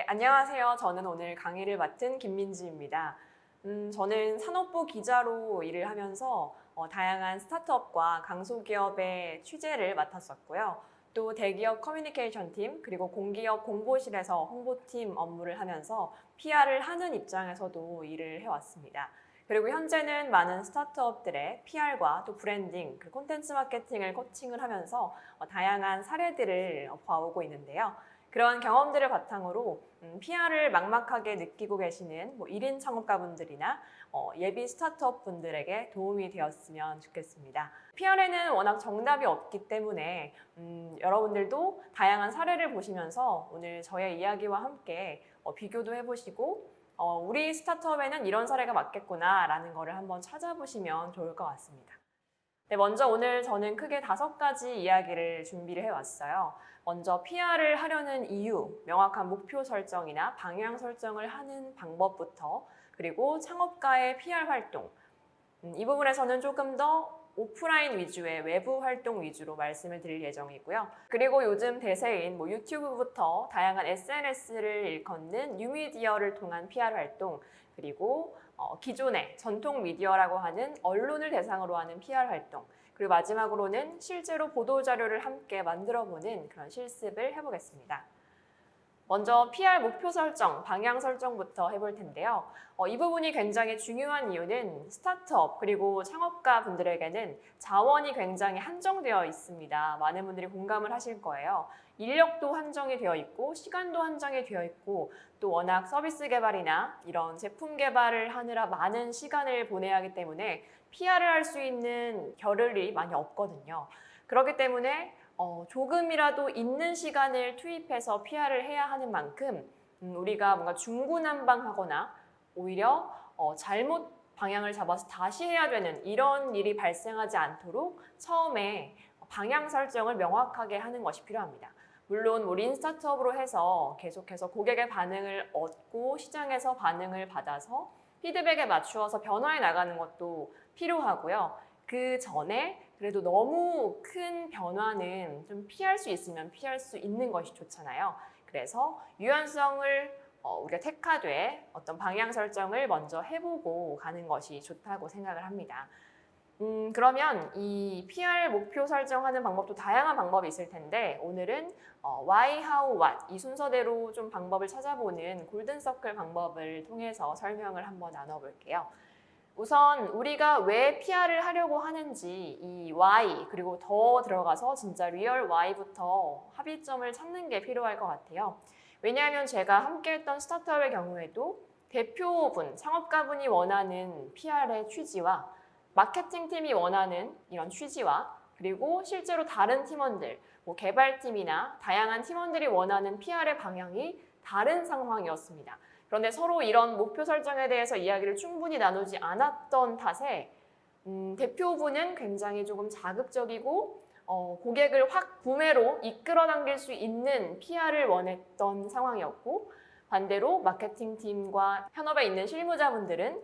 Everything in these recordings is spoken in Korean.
안녕하세요. 저는 오늘 강의를 맡은 김민지입니다. 저는 산업부 기자로 일을 하면서 다양한 스타트업과 강소기업의 취재를 맡았었고요. 또 대기업 커뮤니케이션 팀, 그리고 공기업 공보실에서 홍보팀 업무를 하면서 PR을 하는 입장에서도 일을 해왔습니다. 그리고 현재는 많은 스타트업들의 PR과 또 브랜딩, 그 콘텐츠 마케팅을 코칭을 하면서 다양한 사례들을 봐오고 있는데요. 그런 경험들을 바탕으로 PR을 막막하게 느끼고 계시는 1인 창업가분들이나 예비 스타트업 분들에게 도움이 되었으면 좋겠습니다. PR에는 워낙 정답이 없기 때문에 여러분들도 다양한 사례를 보시면서 오늘 저의 이야기와 함께 비교도 해보시고 우리 스타트업에는 이런 사례가 맞겠구나 라는 거를 한번 찾아보시면 좋을 것 같습니다. 네, 먼저 오늘 저는 크게 5가지 이야기를 준비를 해왔어요. 먼저 PR을 하려는 이유, 명확한 목표 설정이나 방향 설정을 하는 방법부터, 그리고 창업가의 PR 활동, 이 부분에서는 조금 더 오프라인 위주의 외부 활동 위주로 말씀을 드릴 예정이고요. 그리고 요즘 대세인 유튜브부터 다양한 SNS를 일컫는 뉴미디어를 통한 PR 활동, 그리고 기존의 전통 미디어라고 하는 언론을 대상으로 하는 PR 활동, 그리고 마지막으로는 실제로 보도자료를 함께 만들어보는 그런 실습을 해보겠습니다. 먼저 PR 목표 설정, 방향 설정부터 해볼 텐데요. 이 부분이 굉장히 중요한 이유는 스타트업 그리고 창업가 분들에게는 자원이 굉장히 한정되어 있습니다. 많은 분들이 공감을 하실 거예요. 인력도 한정이 되어 있고 시간도 한정이 되어 있고 또 워낙 서비스 개발이나 이런 제품 개발을 하느라 많은 시간을 보내야 하기 때문에 PR을 할 수 있는 겨를이 많이 없거든요. 그렇기 때문에 조금이라도 있는 시간을 투입해서 PR을 해야 하는 만큼 우리가 뭔가 중구난방하거나 오히려 잘못 방향을 잡아서 다시 해야 되는 이런 일이 발생하지 않도록 처음에 방향 설정을 명확하게 하는 것이 필요합니다. 물론 우리 스타트업으로 해서 계속해서 고객의 반응을 얻고 시장에서 반응을 받아서 피드백에 맞추어서 변화해 나가는 것도 필요하고요. 그 전에 그래도 너무 큰 변화는 좀 피할 수 있으면 피할 수 있는 것이 좋잖아요. 그래서 유연성을 우리가 택하되 어떤 방향 설정을 먼저 해보고 가는 것이 좋다고 생각을 합니다. 그러면 이 PR 목표 설정하는 방법도 다양한 방법이 있을 텐데 오늘은 Why, How, What 이 순서대로 좀 방법을 찾아보는 골든서클 방법을 통해서 설명을 한번 나눠볼게요. 우선 우리가 왜 PR을 하려고 하는지 이 Why 그리고 더 들어가서 진짜 리얼 Why부터 합의점을 찾는 게 필요할 것 같아요. 왜냐하면 제가 함께했던 스타트업의 경우에도 대표분, 창업가분이 원하는 PR의 취지와 마케팅팀이 원하는 이런 취지와 그리고 실제로 다른 팀원들, 개발팀이나 다양한 팀원들이 원하는 PR의 방향이 다른 상황이었습니다. 그런데 서로 이런 목표 설정에 대해서 이야기를 충분히 나누지 않았던 탓에 대표분은 굉장히 조금 자극적이고 고객을 확 구매로 이끌어 당길 수 있는 PR을 원했던 상황이었고 반대로 마케팅팀과 현업에 있는 실무자분들은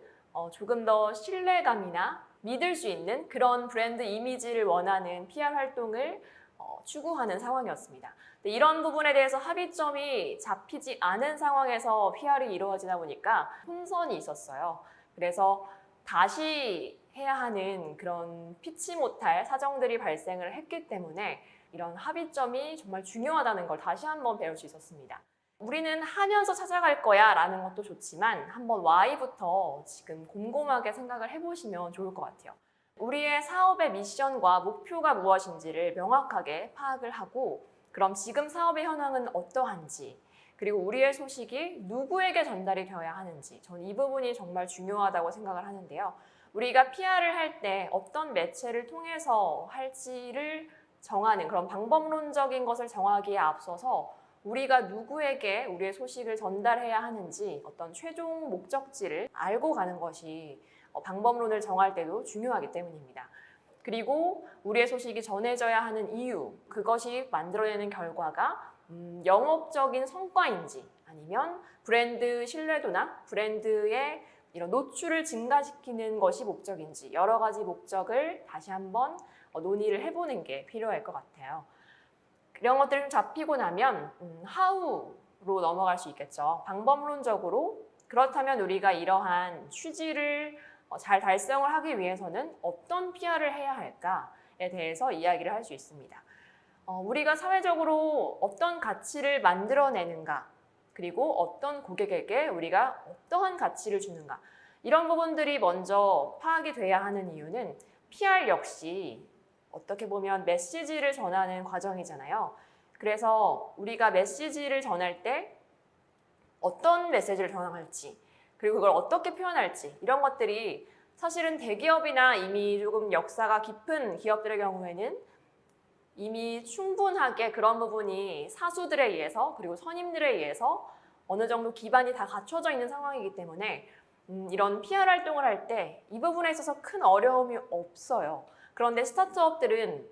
조금 더 신뢰감이나 믿을 수 있는 그런 브랜드 이미지를 원하는 PR 활동을 추구하는 상황이었습니다. 이런 부분에 대해서 합의점이 잡히지 않은 상황에서 PR이 이루어지다 보니까 혼선이 있었어요. 그래서 다시 해야 하는 그런 피치 못할 사정들이 발생을 했기 때문에 이런 합의점이 정말 중요하다는 걸 다시 한번 배울 수 있었습니다. 우리는 하면서 찾아갈 거야 라는 것도 좋지만 한번 Why부터 지금 곰곰하게 생각을 해보시면 좋을 것 같아요. 우리의 사업의 미션과 목표가 무엇인지를 명확하게 파악을 하고 그럼 지금 사업의 현황은 어떠한지 그리고 우리의 소식이 누구에게 전달이 되어야 하는지 저는 이 부분이 정말 중요하다고 생각을 하는데요. 우리가 PR을 할 때 어떤 매체를 통해서 할지를 정하는 그런 방법론적인 것을 정하기에 앞서서 우리가 누구에게 우리의 소식을 전달해야 하는지 어떤 최종 목적지를 알고 가는 것이 방법론을 정할 때도 중요하기 때문입니다. 그리고 우리의 소식이 전해져야 하는 이유, 그것이 만들어내는 결과가 영업적인 성과인지 아니면 브랜드 신뢰도나 브랜드의 이런 노출을 증가시키는 것이 목적인지 여러 가지 목적을 다시 한번 논의를 해보는 게 필요할 것 같아요. 이런 것들이 좀 잡히고 나면 how 넘어갈 수 있겠죠. 방법론적으로 그렇다면 우리가 이러한 취지를 잘 달성을 하기 위해서는 어떤 PR을 해야 할까에 대해서 이야기를 할 수 있습니다. 우리가 사회적으로 어떤 가치를 만들어내는가, 그리고 어떤 고객에게 우리가 어떠한 가치를 주는가, 이런 부분들이 먼저 파악이 돼야 하는 이유는 PR 역시 어떻게 보면 메시지를 전하는 과정이잖아요. 그래서 우리가 메시지를 전할 때 어떤 메시지를 전할지, 그리고 그걸 어떻게 표현할지, 이런 것들이 사실은 대기업이나 이미 조금 역사가 깊은 기업들의 경우에는 이미 충분하게 그런 부분이 사수들에 의해서, 그리고 선임들에 의해서 어느 정도 기반이 다 갖춰져 있는 상황이기 때문에 이런 PR 활동을 할 때 이 부분에 있어서 큰 어려움이 없어요. 그런데 스타트업들은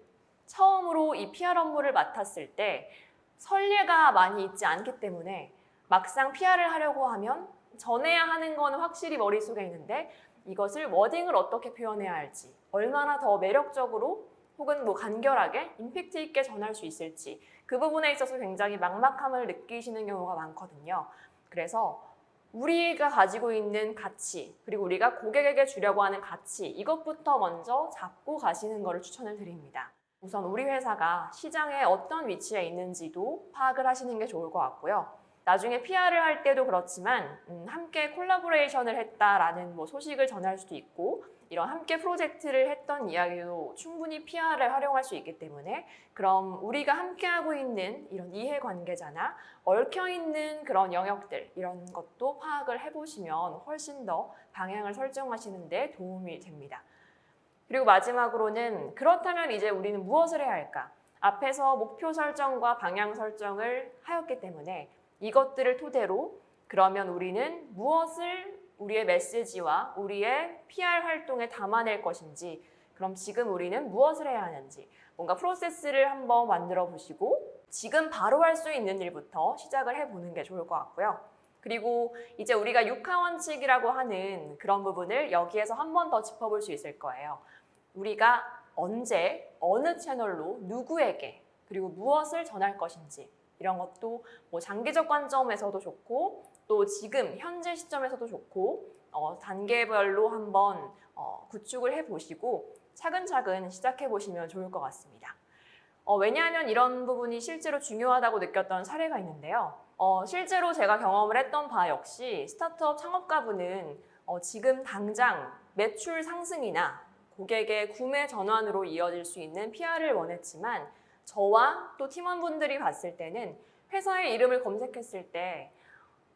처음으로 이 PR 업무를 맡았을 때 선례가 많이 있지 않기 때문에 막상 PR을 하려고 하면 전해야 하는 거는 확실히 머릿속에 있는데 이것을 워딩을 어떻게 표현해야 할지, 얼마나 더 매력적으로 혹은 뭐 간결하게 임팩트 있게 전할 수 있을지, 그 부분에 있어서 굉장히 막막함을 느끼시는 경우가 많거든요. 그래서 우리가 가지고 있는 가치, 그리고 우리가 고객에게 주려고 하는 가치, 이것부터 먼저 잡고 가시는 것을 추천을 드립니다. 우선 우리 회사가 시장에 어떤 위치에 있는지도 파악을 하시는 게 좋을 것 같고요. 나중에 PR을 할 때도 그렇지만 함께 콜라보레이션을 했다라는 소식을 전할 수도 있고, 이런 함께 프로젝트를 했던 이야기도 충분히 PR을 활용할 수 있기 때문에, 그럼 우리가 함께하고 있는 이런 이해관계자나 얽혀있는 그런 영역들, 이런 것도 파악을 해보시면 훨씬 더 방향을 설정하시는 데 도움이 됩니다. 그리고 마지막으로는 그렇다면 이제 우리는 무엇을 해야 할까? 앞에서 목표 설정과 방향 설정을 하였기 때문에 이것들을 토대로 그러면 우리는 무엇을 우리의 메시지와 우리의 PR 활동에 담아낼 것인지, 그럼 지금 우리는 무엇을 해야 하는지 뭔가 프로세스를 한번 만들어 보시고 지금 바로 할 수 있는 일부터 시작을 해보는 게 좋을 것 같고요. 그리고 이제 우리가 6하원칙이라고 하는 그런 부분을 여기에서 한 번 더 짚어볼 수 있을 거예요. 우리가 언제, 어느 채널로, 누구에게, 그리고 무엇을 전할 것인지, 이런 것도 장기적 관점에서도 좋고 또 지금 현재 시점에서도 좋고 단계별로 한번 구축을 해보시고 차근차근 시작해보시면 좋을 것 같습니다. 왜냐하면 이런 부분이 실제로 중요하다고 느꼈던 사례가 있는데요. 실제로 제가 경험을 했던 바 역시 스타트업 창업가분은 지금 당장 매출 상승이나 고객의 구매 전환으로 이어질 수 있는 PR을 원했지만 저와 또 팀원분들이 봤을 때는 회사의 이름을 검색했을 때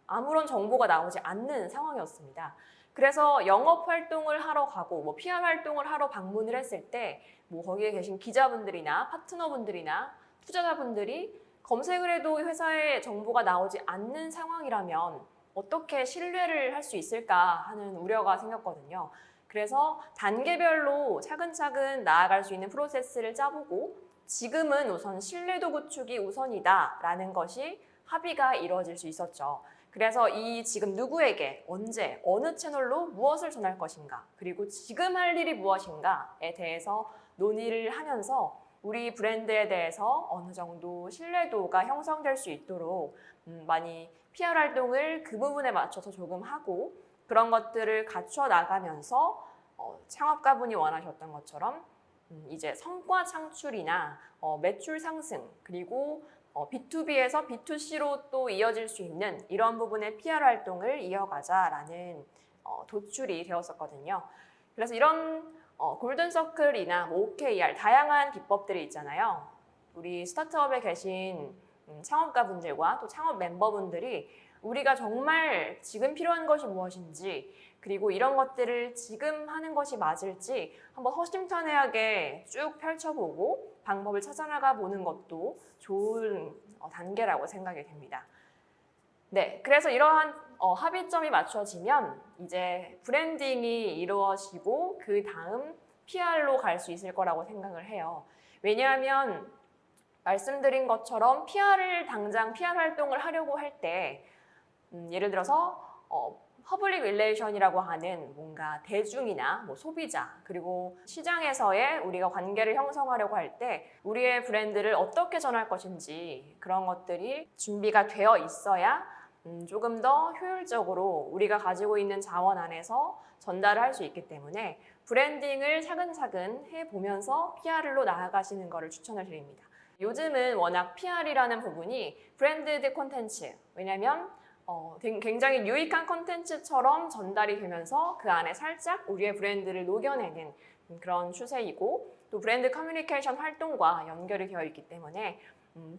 아무런 정보가 나오지 않는 상황이었습니다. 그래서 영업 활동을 하러 가고 PR 활동을 하러 방문을 했을 때 거기에 계신 기자분들이나 파트너분들이나 투자자분들이 검색을 해도 회사의 정보가 나오지 않는 상황이라면 어떻게 신뢰를 할 수 있을까 하는 우려가 생겼거든요. 그래서 단계별로 차근차근 나아갈 수 있는 프로세스를 짜보고 지금은 우선 신뢰도 구축이 우선이다라는 것이 합의가 이루어질 수 있었죠. 그래서 이 지금 누구에게, 언제, 어느 채널로 무엇을 전할 것인가, 그리고 지금 할 일이 무엇인가에 대해서 논의를 하면서 우리 브랜드에 대해서 어느 정도 신뢰도가 형성될 수 있도록 많이 PR 활동을 그 부분에 맞춰서 조금 하고 그런 것들을 갖춰 나가면서 창업가분이 원하셨던 것처럼 이제 성과 창출이나 매출 상승, 그리고 B2B에서 B2C로 또 이어질 수 있는 이런 부분의 PR 활동을 이어가자라는 도출이 되었었거든요. 그래서 이런 골든서클이나 OKR 다양한 기법들이 있잖아요. 우리 스타트업에 계신 창업가분들과 또 창업 멤버분들이 우리가 정말 지금 필요한 것이 무엇인지, 그리고 이런 것들을 지금 하는 것이 맞을지 한번 허심탄회하게 쭉 펼쳐보고 방법을 찾아나가 보는 것도 좋은 단계라고 생각이 됩니다. 네, 그래서 이러한 합의점이 맞춰지면 이제 브랜딩이 이루어지고 그 다음 PR로 갈 수 있을 거라고 생각을 해요. 왜냐하면 말씀드린 것처럼 당장 PR 활동을 하려고 할 때 예를 들어서 퍼블릭 릴레이션이라고 하는 뭔가 대중이나 뭐 소비자 그리고 시장에서의 우리가 관계를 형성하려고 할 때 우리의 브랜드를 어떻게 전할 것인지 그런 것들이 준비가 되어 있어야 조금 더 효율적으로 우리가 가지고 있는 자원 안에서 전달을 할 수 있기 때문에 브랜딩을 차근차근 해보면서 PR로 나아가시는 것을 추천을 드립니다. 요즘은 워낙 PR이라는 부분이 브랜디드 콘텐츠, 왜냐면 굉장히 유익한 콘텐츠처럼 전달이 되면서 그 안에 살짝 우리의 브랜드를 녹여내는 그런 추세이고 또 브랜드 커뮤니케이션 활동과 연결이 되어 있기 때문에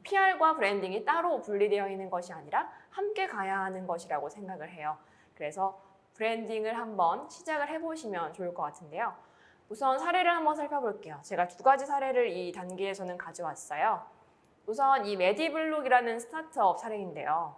PR과 브랜딩이 따로 분리되어 있는 것이 아니라 함께 가야 하는 것이라고 생각을 해요. 그래서 브랜딩을 한번 시작을 해보시면 좋을 것 같은데요. 우선 사례를 한번 살펴볼게요. 제가 2가지 사례를 이 단계에서는 가져왔어요. 우선 이 메디블록이라는 스타트업 사례인데요.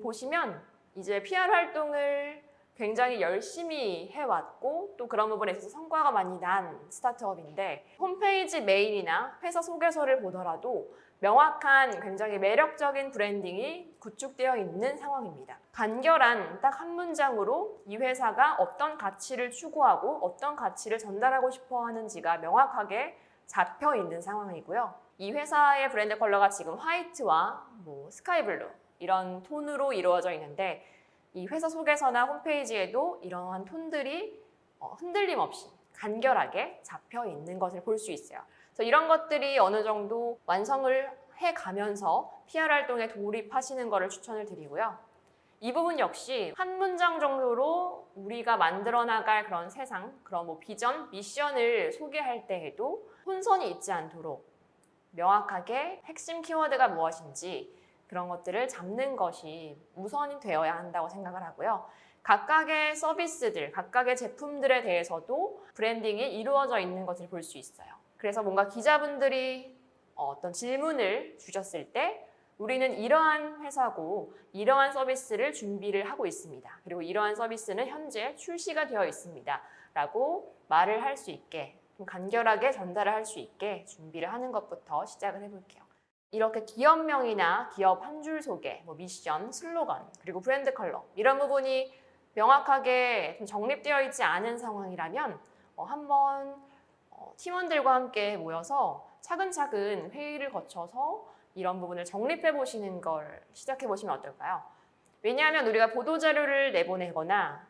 보시면 이제 PR 활동을 굉장히 열심히 해왔고 또 그런 부분에 있어서 성과가 많이 난 스타트업인데 홈페이지 메인이나 회사 소개서를 보더라도 명확한 굉장히 매력적인 브랜딩이 구축되어 있는 상황입니다. 간결한 딱 한 문장으로 이 회사가 어떤 가치를 추구하고 어떤 가치를 전달하고 싶어 하는지가 명확하게 잡혀 있는 상황이고요. 이 회사의 브랜드 컬러가 지금 화이트와 스카이블루 이런 톤으로 이루어져 있는데 이 회사 소개서나 홈페이지에도 이러한 톤들이 흔들림 없이 간결하게 잡혀 있는 것을 볼 수 있어요. 그래서 이런 것들이 어느 정도 완성을 해가면서 PR 활동에 돌입하시는 것을 추천을 드리고요. 이 부분 역시 한 문장 정도로 우리가 만들어 나갈 그런 세상, 그런 비전, 미션을 소개할 때에도 혼선이 있지 않도록 명확하게 핵심 키워드가 무엇인지 그런 것들을 잡는 것이 우선이 되어야 한다고 생각을 하고요. 각각의 서비스들, 각각의 제품들에 대해서도 브랜딩이 이루어져 있는 것을 볼 수 있어요. 그래서 뭔가 기자분들이 어떤 질문을 주셨을 때 우리는 이러한 회사고 이러한 서비스를 준비를 하고 있습니다. 그리고 이러한 서비스는 현재 출시가 되어 있습니다. 라고 말을 할 수 있게 좀 간결하게 전달을 할 수 있게 준비를 하는 것부터 시작을 해볼게요. 이렇게 기업명이나 기업 한 줄 소개, 미션, 슬로건, 그리고 브랜드 컬러 이런 부분이 명확하게 좀 정립되어 있지 않은 상황이라면 한번 팀원들과 함께 모여서 차근차근 회의를 거쳐서 이런 부분을 정립해 보시는 걸 시작해 보시면 어떨까요? 왜냐하면 우리가 보도자료를 내보내거나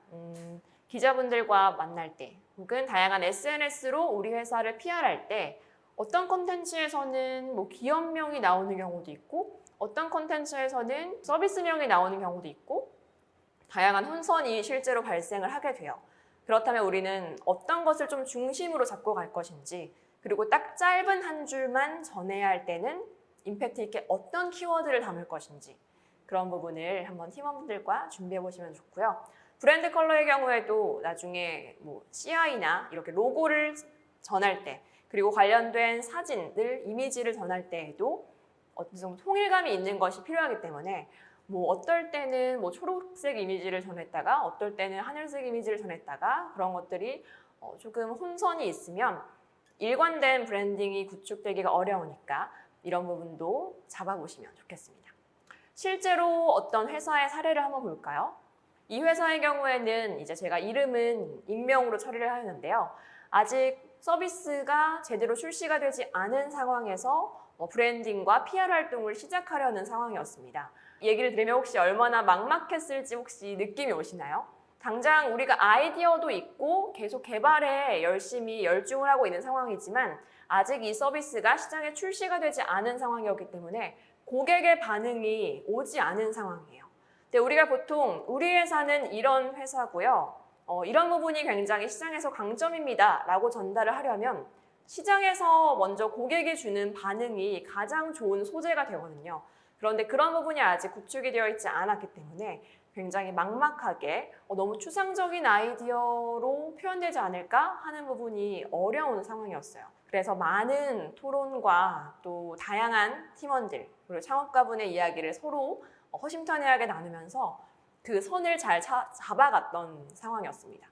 기자분들과 만날 때 혹은 다양한 SNS로 우리 회사를 PR할 때 어떤 콘텐츠에서는 기업명이 나오는 경우도 있고 어떤 콘텐츠에서는 서비스명이 나오는 경우도 있고 다양한 혼선이 실제로 발생을 하게 돼요. 그렇다면 우리는 어떤 것을 좀 중심으로 잡고 갈 것인지 그리고 딱 짧은 한 줄만 전해야 할 때는 임팩트 있게 어떤 키워드를 담을 것인지 그런 부분을 한번 팀원분들과 준비해 보시면 좋고요. 브랜드 컬러의 경우에도 나중에 CI나 이렇게 로고를 전할 때 그리고 관련된 사진들, 이미지를 전할 때에도 어떤 정도 통일감이 있는 것이 필요하기 때문에 어떨 때는 초록색 이미지를 전했다가 어떨 때는 하늘색 이미지를 전했다가 그런 것들이 조금 혼선이 있으면 일관된 브랜딩이 구축되기가 어려우니까 이런 부분도 잡아보시면 좋겠습니다. 실제로 어떤 회사의 사례를 한번 볼까요? 이 회사의 경우에는 이제 제가 이름은 익명으로 처리를 하였는데요. 아직 서비스가 제대로 출시가 되지 않은 상황에서 브랜딩과 PR 활동을 시작하려는 상황이었습니다. 얘기를 들으면 혹시 얼마나 막막했을지 혹시 느낌이 오시나요? 당장 우리가 아이디어도 있고 계속 개발에 열심히 열중을 하고 있는 상황이지만 아직 이 서비스가 시장에 출시가 되지 않은 상황이었기 때문에 고객의 반응이 오지 않은 상황이에요. 근데 우리가 보통 우리 회사는 이런 회사고요. 이런 부분이 굉장히 시장에서 강점입니다. 라고 전달을 하려면 시장에서 먼저 고객이 주는 반응이 가장 좋은 소재가 되거든요. 그런데 그런 부분이 아직 구축이 되어 있지 않았기 때문에 굉장히 막막하게 너무 추상적인 아이디어로 표현되지 않을까 하는 부분이 어려운 상황이었어요. 그래서 많은 토론과 또 다양한 팀원들 그리고 창업가분의 이야기를 서로 허심탄회하게 나누면서 그 선을 잘 잡아갔던 상황이었습니다.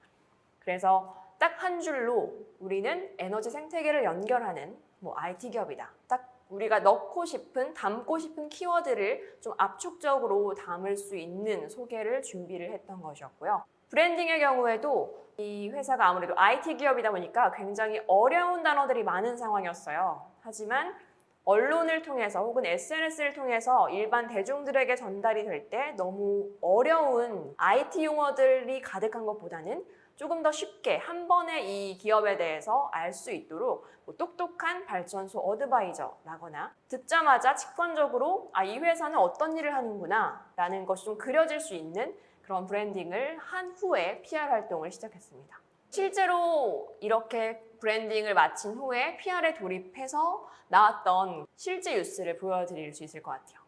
그래서 딱 한 줄로 우리는 에너지 생태계를 연결하는 IT 기업이다. 딱 우리가 넣고 싶은, 담고 싶은 키워드를 좀 압축적으로 담을 수 있는 소개를 준비를 했던 것이었고요. 브랜딩의 경우에도 이 회사가 아무래도 IT 기업이다 보니까 굉장히 어려운 단어들이 많은 상황이었어요. 하지만 언론을 통해서 혹은 SNS를 통해서 일반 대중들에게 전달이 될 때 너무 어려운 IT 용어들이 가득한 것보다는 조금 더 쉽게 한 번에 이 기업에 대해서 알 수 있도록 똑똑한 발전소 어드바이저라거나 듣자마자 직관적으로 이 회사는 어떤 일을 하는구나 라는 것이 좀 그려질 수 있는 그런 브랜딩을 한 후에 PR 활동을 시작했습니다. 실제로 이렇게 브랜딩을 마친 후에 PR에 돌입해서 나왔던 실제 뉴스를 보여드릴 수 있을 것 같아요.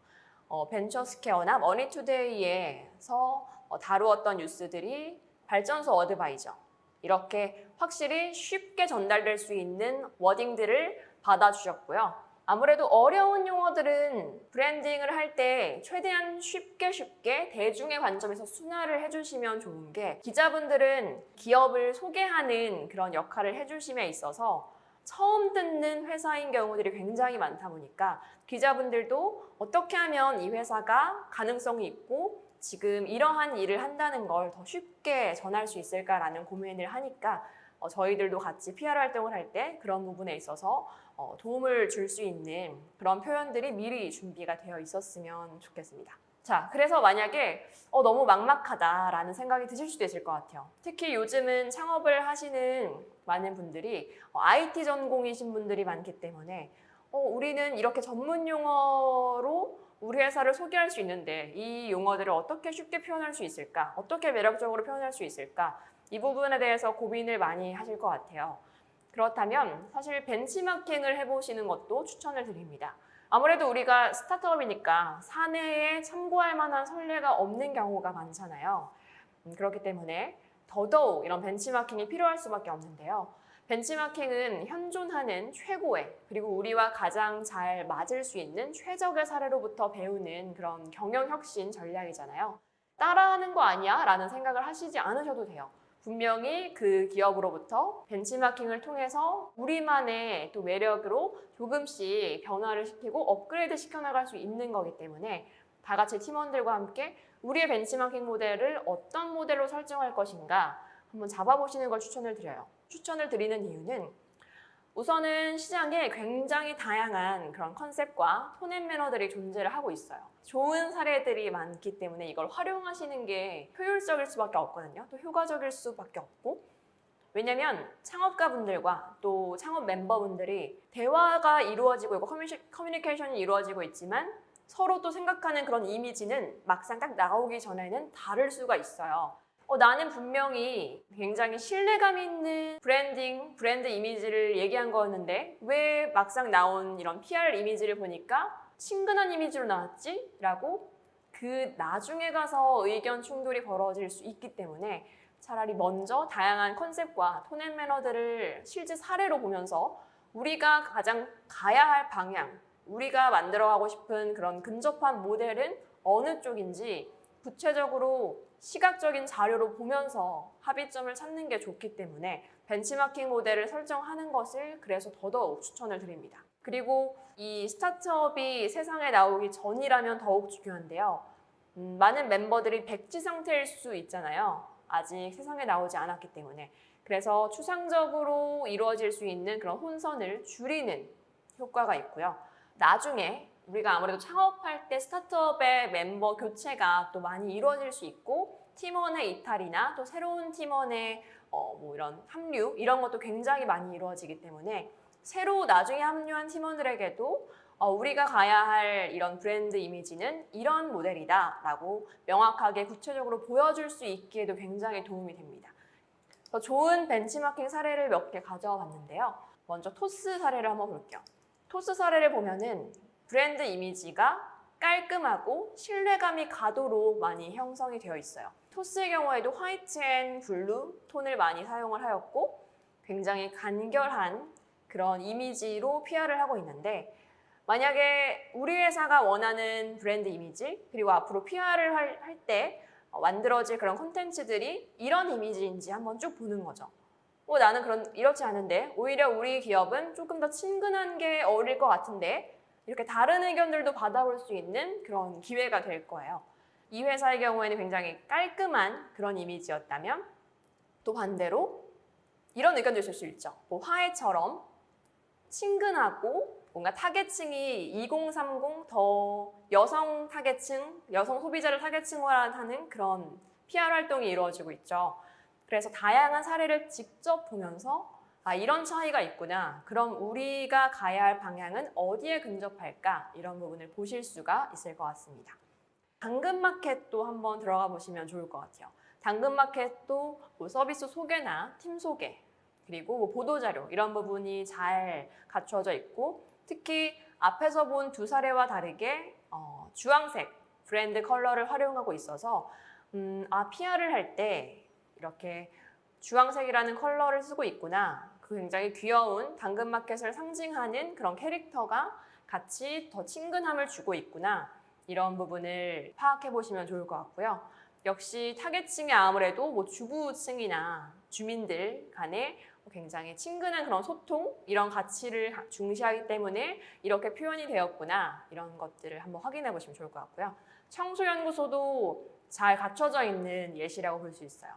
벤처스퀘어나 머니투데이에서 다루었던 뉴스들이 발전소 어드바이저, 이렇게 확실히 쉽게 전달될 수 있는 워딩들을 받아주셨고요. 아무래도 어려운 용어들은 브랜딩을 할 때 최대한 쉽게 대중의 관점에서 순화를 해주시면 좋은 게, 기자분들은 기업을 소개하는 그런 역할을 해주심에 있어서 처음 듣는 회사인 경우들이 굉장히 많다 보니까 기자분들도 어떻게 하면 이 회사가 가능성이 있고 지금 이러한 일을 한다는 걸 더 쉽게 전할 수 있을까라는 고민을 하니까 저희들도 같이 PR 활동을 할 때 그런 부분에 있어서 도움을 줄 수 있는 그런 표현들이 미리 준비가 되어 있었으면 좋겠습니다. 자, 그래서 만약에 너무 막막하다라는 생각이 드실 수도 있을 것 같아요. 특히 요즘은 창업을 하시는 많은 분들이 IT 전공이신 분들이 많기 때문에 우리는 이렇게 전문 용어로 우리 회사를 소개할 수 있는데 이 용어들을 어떻게 쉽게 표현할 수 있을까? 어떻게 매력적으로 표현할 수 있을까? 이 부분에 대해서 고민을 많이 하실 것 같아요. 그렇다면 사실 벤치마킹을 해보시는 것도 추천을 드립니다. 아무래도 우리가 스타트업이니까 사내에 참고할 만한 선례가 없는 경우가 많잖아요. 그렇기 때문에 더더욱 이런 벤치마킹이 필요할 수밖에 없는데요. 벤치마킹은 현존하는 최고의, 그리고 우리와 가장 잘 맞을 수 있는 최적의 사례로부터 배우는 그런 경영혁신 전략이잖아요. 따라하는 거 아니야? 라는 생각을 하시지 않으셔도 돼요. 분명히 그 기업으로부터 벤치마킹을 통해서 우리만의 또 매력으로 조금씩 변화를 시키고 업그레이드 시켜나갈 수 있는 거기 때문에 다 같이 팀원들과 함께 우리의 벤치마킹 모델을 어떤 모델로 설정할 것인가 한번 잡아보시는 걸 추천을 드려요. 추천을 드리는 이유는 우선은 시장에 굉장히 다양한 그런 컨셉과 톤 앤 매너들이 존재를 하고 있어요. 좋은 사례들이 많기 때문에 이걸 활용하시는 게 효율적일 수밖에 없거든요. 또 효과적일 수밖에 없고, 왜냐면 창업가분들과 또 창업 멤버분들이 대화가 이루어지고 있고 커뮤니케이션이 이루어지고 있지만 서로 또 생각하는 그런 이미지는 막상 딱 나오기 전에는 다를 수가 있어요. 나는 분명히 굉장히 신뢰감 있는 브랜드 이미지를 얘기한 거였는데 왜 막상 나온 이런 PR 이미지를 보니까 친근한 이미지로 나왔지? 라고 그 나중에 가서 의견 충돌이 벌어질 수 있기 때문에 차라리 먼저 다양한 컨셉과 톤 앤 매너들을 실제 사례로 보면서 우리가 가장 가야 할 방향, 우리가 만들어가고 싶은 그런 근접한 모델은 어느 쪽인지 구체적으로 시각적인 자료로 보면서 합의점을 찾는 게 좋기 때문에 벤치마킹 모델을 설정하는 것을 그래서 더더욱 추천을 드립니다. 그리고 이 스타트업이 세상에 나오기 전이라면 더욱 중요한데요. 많은 멤버들이 백지 상태일 수 있잖아요. 아직 세상에 나오지 않았기 때문에. 그래서 추상적으로 이루어질 수 있는 그런 혼선을 줄이는 효과가 있고요. 나중에 우리가 아무래도 창업할 때 스타트업의 멤버 교체가 또 많이 이루어질 수 있고 팀원의 이탈이나 또 새로운 팀원의 이런 합류 이런 것도 굉장히 많이 이루어지기 때문에 새로 나중에 합류한 팀원들에게도 우리가 가야 할 이런 브랜드 이미지는 이런 모델이다 라고 명확하게 구체적으로 보여줄 수 있기에도 굉장히 도움이 됩니다. 더 좋은 벤치마킹 사례를 몇 개 가져와 봤는데요. 먼저 토스 사례를 한번 볼게요. 토스 사례를 보면은 브랜드 이미지가 깔끔하고 신뢰감이 가도록 많이 형성이 되어 있어요. 토스의 경우에도 화이트 앤 블루 톤을 많이 사용을 하였고 굉장히 간결한 그런 이미지로 PR을 하고 있는데, 만약에 우리 회사가 원하는 브랜드 이미지 그리고 앞으로 PR을 할 때 만들어질 그런 콘텐츠들이 이런 이미지인지 한번 쭉 보는 거죠. 나는 이렇지 않은데 오히려 우리 기업은 조금 더 친근한 게 어울릴 것 같은데 이렇게 다른 의견들도 받아볼 수 있는 그런 기회가 될 거예요. 이 회사의 경우에는 굉장히 깔끔한 그런 이미지였다면 또 반대로 이런 의견도 있을 수 있죠. 뭐 화해처럼 친근하고 뭔가 타겟층이 2030 더 여성 타겟층, 여성 소비자를 타겟층으로 하는 그런 PR 활동이 이루어지고 있죠. 그래서 다양한 사례를 직접 보면서 아, 이런 차이가 있구나. 그럼 우리가 가야 할 방향은 어디에 근접할까? 이런 부분을 보실 수가 있을 것 같습니다. 당근마켓도 한번 들어가 보시면 좋을 것 같아요. 당근마켓도 뭐 서비스 소개나 팀 소개, 그리고 뭐 보도자료 이런 부분이 잘 갖춰져 있고 특히 앞에서 본 두 사례와 다르게 주황색 브랜드 컬러를 활용하고 있어서 PR을 할 때 이렇게 주황색이라는 컬러를 쓰고 있구나. 그 굉장히 귀여운 당근마켓을 상징하는 그런 캐릭터가 같이 더 친근함을 주고 있구나. 이런 부분을 파악해 보시면 좋을 것 같고요. 역시 타겟층이 아무래도 뭐 주부층이나 주민들 간에 굉장히 친근한 그런 소통, 이런 가치를 중시하기 때문에 이렇게 표현이 되었구나. 이런 것들을 한번 확인해 보시면 좋을 것 같고요. 청소연구소도 잘 갖춰져 있는 예시라고 볼 수 있어요.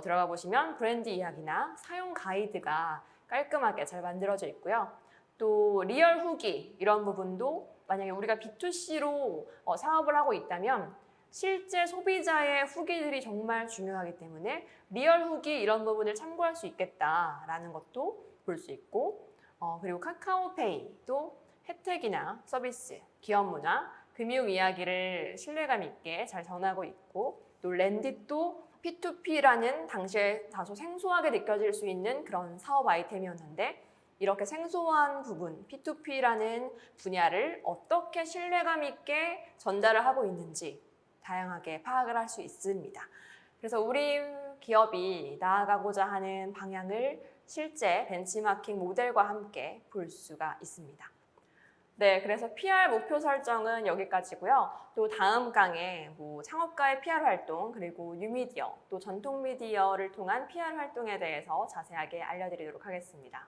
들어가 보시면 브랜드 이야기나 사용 가이드가 깔끔하게 잘 만들어져 있고요. 또 리얼 후기 이런 부분도 만약에 우리가 B2C로 사업을 하고 있다면 실제 소비자의 후기들이 정말 중요하기 때문에 리얼 후기 이런 부분을 참고할 수 있겠다라는 것도 볼 수 있고 그리고 카카오페이도 혜택이나 서비스, 기업 문화, 금융 이야기를 신뢰감 있게 잘 전하고 있고 또 랜딧도 P2P라는 당시에 다소 생소하게 느껴질 수 있는 그런 사업 아이템이었는데 이렇게 생소한 부분, P2P라는 분야를 어떻게 신뢰감 있게 전달을 하고 있는지 다양하게 파악을 할 수 있습니다. 그래서 우리 기업이 나아가고자 하는 방향을 실제 벤치마킹 모델과 함께 볼 수가 있습니다. 네, 그래서 PR 목표 설정은 여기까지고요. 또 다음 강에 뭐 창업가의 PR 활동, 그리고 뉴미디어, 또 전통 미디어를 통한 PR 활동에 대해서 자세하게 알려드리도록 하겠습니다.